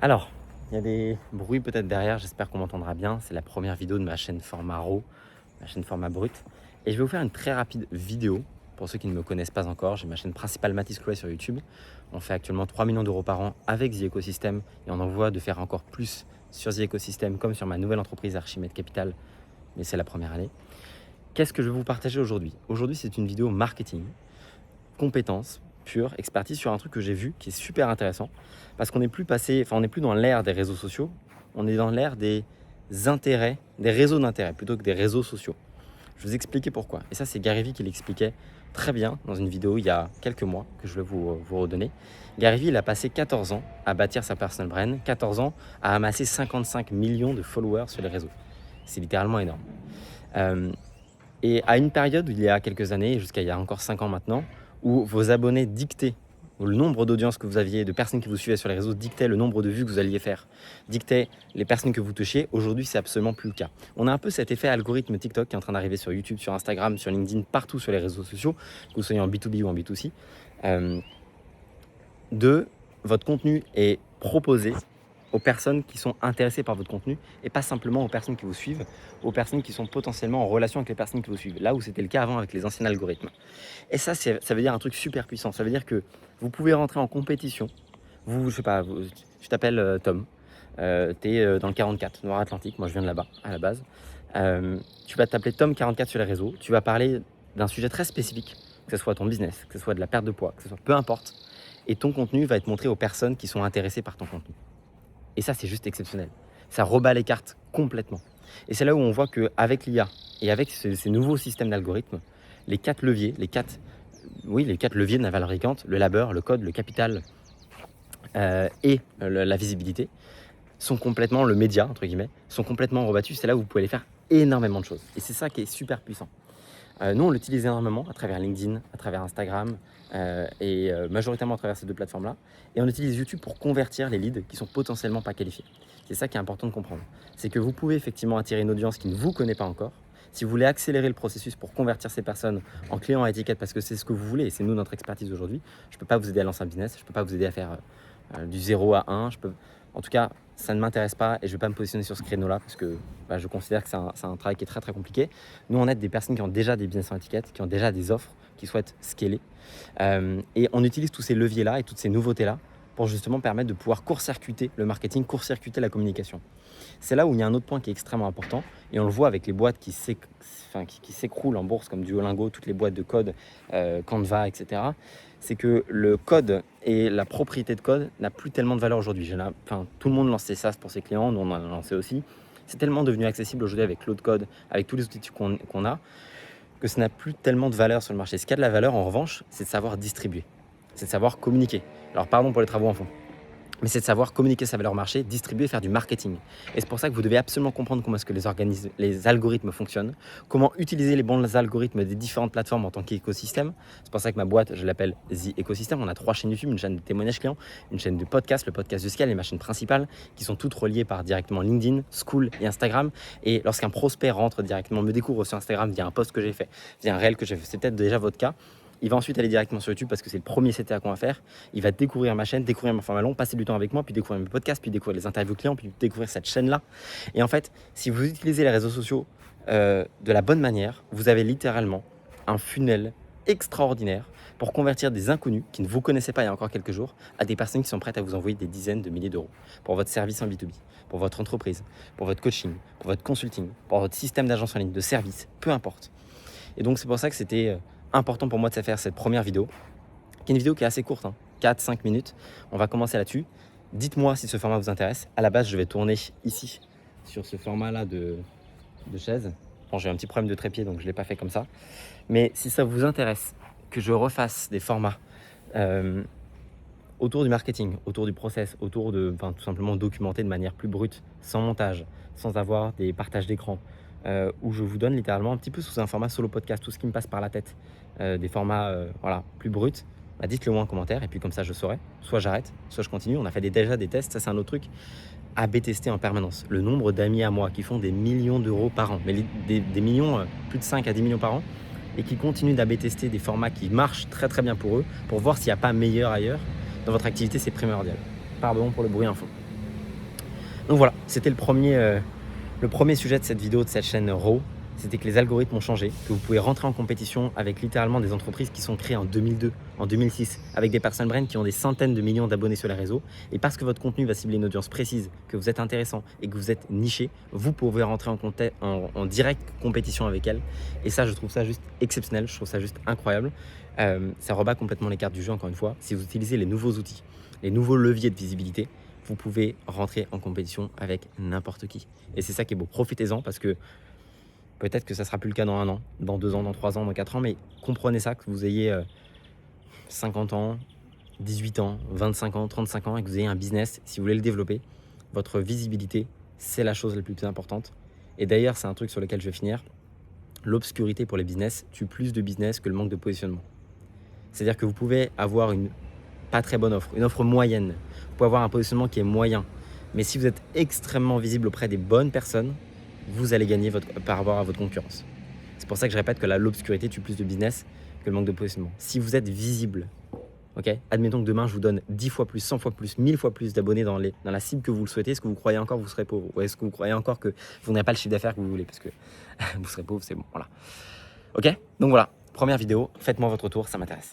Alors, il y a des bruits peut-être derrière, j'espère qu'on m'entendra bien. C'est la première vidéo de ma chaîne format RAW, ma chaîne format brut. Et je vais vous faire une très rapide vidéo. Pour ceux qui ne me connaissent pas encore, j'ai ma chaîne principale Mathis Chloé sur YouTube. On fait actuellement 3 millions d'euros par an avec The Ecosystem et on envoie de faire encore plus sur The Ecosystem comme sur ma nouvelle entreprise Archimède Capital, mais c'est la première année. Qu'est-ce que je vais vous partager aujourd'hui? Aujourd'hui, c'est une vidéo marketing, compétences pure, expertise sur un truc que j'ai vu qui est super intéressant parce qu'on n'est plus on n'est plus dans l'ère des réseaux sociaux, on est dans l'ère des intérêts, des réseaux d'intérêt plutôt que des réseaux sociaux. Je vais vous expliquer pourquoi. Et ça, c'est Gary Vee qui l'expliquait très bien dans une vidéo il y a quelques mois que je vais vous redonner. Gary Vee, il a passé 14 ans à bâtir sa personal brand, 14 ans à amasser 55 millions de followers sur les réseaux. C'est littéralement énorme. Et à une période, il y a quelques années, jusqu'à il y a encore 5 ans maintenant, où vos abonnés dictaient, ou le nombre d'audiences que vous aviez, de personnes qui vous suivaient sur les réseaux, dictait le nombre de vues que vous alliez faire, dictait les personnes que vous touchiez. Aujourd'hui, c'est absolument plus le cas. On a un peu cet effet algorithme TikTok qui est en train d'arriver sur YouTube, sur Instagram, sur LinkedIn, partout sur les réseaux sociaux, que vous soyez en B2B ou en B2C, votre contenu est proposé aux personnes qui sont intéressées par votre contenu et pas simplement aux personnes qui vous suivent, aux personnes qui sont potentiellement en relation avec les personnes qui vous suivent, là où c'était le cas avant avec les anciens algorithmes. Et ça veut dire un truc super puissant. Ça veut dire que vous pouvez rentrer en compétition. Je sais pas, je t'appelle Tom, tu es dans le 44, Noir-Atlantique, moi je viens de là-bas à la base. Tu vas t'appeler Tom 44 sur les réseaux, tu vas parler d'un sujet très spécifique, que ce soit ton business, que ce soit de la perte de poids, que ce soit peu importe, et ton contenu va être montré aux personnes qui sont intéressées par ton contenu. Et ça, c'est juste exceptionnel. Ça rebat les cartes complètement. Et c'est là où on voit qu'avec l'IA et avec ces nouveaux systèmes d'algorithmes, les 4 leviers, les quatre leviers de la valeur fréquente, le labeur, le code, le capital et la visibilité, sont complètement, le média, entre guillemets, sont complètement rebattus. C'est là où vous pouvez aller faire énormément de choses. Et c'est ça qui est super puissant. Nous, on l'utilise énormément à travers LinkedIn, à travers Instagram et majoritairement à travers ces deux plateformes-là. Et on utilise YouTube pour convertir les leads qui sont potentiellement pas qualifiés. C'est ça qui est important de comprendre. C'est que vous pouvez effectivement attirer une audience qui ne vous connaît pas encore. Si vous voulez accélérer le processus pour convertir ces personnes en clients à étiquette parce que c'est ce que vous voulez et c'est nous notre expertise aujourd'hui, je ne peux pas vous aider à lancer un business, je ne peux pas vous aider à faire du 0 à 1. En tout cas, ça ne m'intéresse pas et je ne vais pas me positionner sur ce créneau-là parce que je considère que c'est un travail qui est très très compliqué. Nous, on aide des personnes qui ont déjà des business en étiquette, qui ont déjà des offres, qui souhaitent scaler. Et on utilise tous ces leviers-là et toutes ces nouveautés-là pour justement permettre de pouvoir court-circuiter le marketing, court-circuiter la communication. C'est là où il y a un autre point qui est extrêmement important et on le voit avec les boîtes qui s'écroulent en bourse comme Duolingo, toutes les boîtes de code, Canva, etc. C'est que le code et la propriété de code n'a plus tellement de valeur aujourd'hui. Tout le monde lance ses SaaS pour ses clients, nous on en a lancé aussi. C'est tellement devenu accessible aujourd'hui avec Claude Code, avec tous les outils qu'on a, que ça n'a plus tellement de valeur sur le marché. Ce qui a de la valeur en revanche, c'est de savoir distribuer, c'est de savoir communiquer. Alors pardon pour les travaux en fond. Mais c'est de savoir communiquer sa valeur marché, distribuer, faire du marketing. Et c'est pour ça que vous devez absolument comprendre comment est-ce que les algorithmes fonctionnent, comment utiliser les bons algorithmes des différentes plateformes en tant qu'écosystème. C'est pour ça que ma boîte, je l'appelle The Ecosystem. On a 3 chaînes YouTube, une chaîne de témoignages clients, une chaîne de podcast, le podcast de Scale et ma chaîne principale, qui sont toutes reliées par directement LinkedIn, School et Instagram. Et lorsqu'un prospect rentre directement, me découvre sur Instagram via un post que j'ai fait, via un réel que j'ai fait, c'est peut-être déjà votre cas. Il va ensuite aller directement sur YouTube parce que c'est le premier CTA qu'on va faire. Il va découvrir ma chaîne, découvrir mon format long, passer du temps avec moi, puis découvrir mes podcasts, puis découvrir les interviews clients, puis découvrir cette chaîne-là. Et en fait, si vous utilisez les réseaux sociaux de la bonne manière, vous avez littéralement un funnel extraordinaire pour convertir des inconnus qui ne vous connaissaient pas il y a encore quelques jours à des personnes qui sont prêtes à vous envoyer des dizaines de milliers d'euros pour votre service en B2B, pour votre entreprise, pour votre coaching, pour votre consulting, pour votre système d'agence en ligne, de service, peu importe. Et donc c'est pour ça que c'était important pour moi de faire cette première vidéo, qui est une vidéo qui est assez courte, 4-5 minutes. On va commencer là-dessus. Dites-moi si ce format vous intéresse. À la base, je vais tourner ici, sur ce format-là de chaise. Bon, j'ai un petit problème de trépied, donc je ne l'ai pas fait comme ça. Mais si ça vous intéresse que je refasse des formats autour du marketing, autour du process, autour de tout simplement documenter de manière plus brute, sans montage, sans avoir des partages d'écran, où je vous donne littéralement un petit peu sous un format solo podcast, tout ce qui me passe par la tête, des formats plus bruts, dites-le moi en commentaire et puis comme ça je saurai, soit j'arrête, soit je continue. On a fait déjà des tests, ça c'est un autre truc, A/B tester en permanence. Le nombre d'amis à moi qui font des millions d'euros par an, mais des millions, plus de 5 à 10 millions par an, et qui continuent d'A/B tester des formats qui marchent très très bien pour eux, pour voir s'il n'y a pas meilleur ailleurs, dans votre activité, c'est primordial. Pardon pour le bruit info. Donc voilà, c'était le premier sujet de cette vidéo, de cette chaîne Raw. C'était que les algorithmes ont changé, que vous pouvez rentrer en compétition avec littéralement des entreprises qui sont créées en 2002, en 2006, avec des personal brands qui ont des centaines de millions d'abonnés sur les réseaux. Et parce que votre contenu va cibler une audience précise, que vous êtes intéressant et que vous êtes niché, vous pouvez rentrer en direct compétition avec elles. Et ça, je trouve ça juste exceptionnel, je trouve ça juste incroyable. Ça rebat complètement les cartes du jeu, encore une fois. Si vous utilisez les nouveaux outils, les nouveaux leviers de visibilité, vous pouvez rentrer en compétition avec n'importe qui. Et c'est ça qui est beau. Profitez-en parce que peut-être que ça ne sera plus le cas dans 1 an, dans 2 ans, dans 3 ans, dans 4 ans, mais comprenez ça, que vous ayez 50 ans, 18 ans, 25 ans, 35 ans et que vous ayez un business, si vous voulez le développer, votre visibilité, c'est la chose la plus importante. Et d'ailleurs, c'est un truc sur lequel je vais finir. L'obscurité pour les business tue plus de business que le manque de positionnement. C'est-à-dire que vous pouvez avoir une pas très bonne offre, une offre moyenne. Vous pouvez avoir un positionnement qui est moyen. Mais si vous êtes extrêmement visible auprès des bonnes personnes, vous allez gagner par rapport à votre concurrence. C'est pour ça que je répète que l'obscurité tue plus de business que le manque de positionnement. Si vous êtes visible, ok, admettons que demain je vous donne 10 fois plus, 100 fois plus, 1000 fois plus d'abonnés dans la cible que vous le souhaitez, est-ce que vous croyez encore que vous serez pauvre? Ou est-ce que vous croyez encore que vous n'aurez pas le chiffre d'affaires que vous voulez? Parce que vous serez pauvre, c'est bon, voilà. Ok, donc voilà, première vidéo, faites-moi votre tour, ça m'intéresse.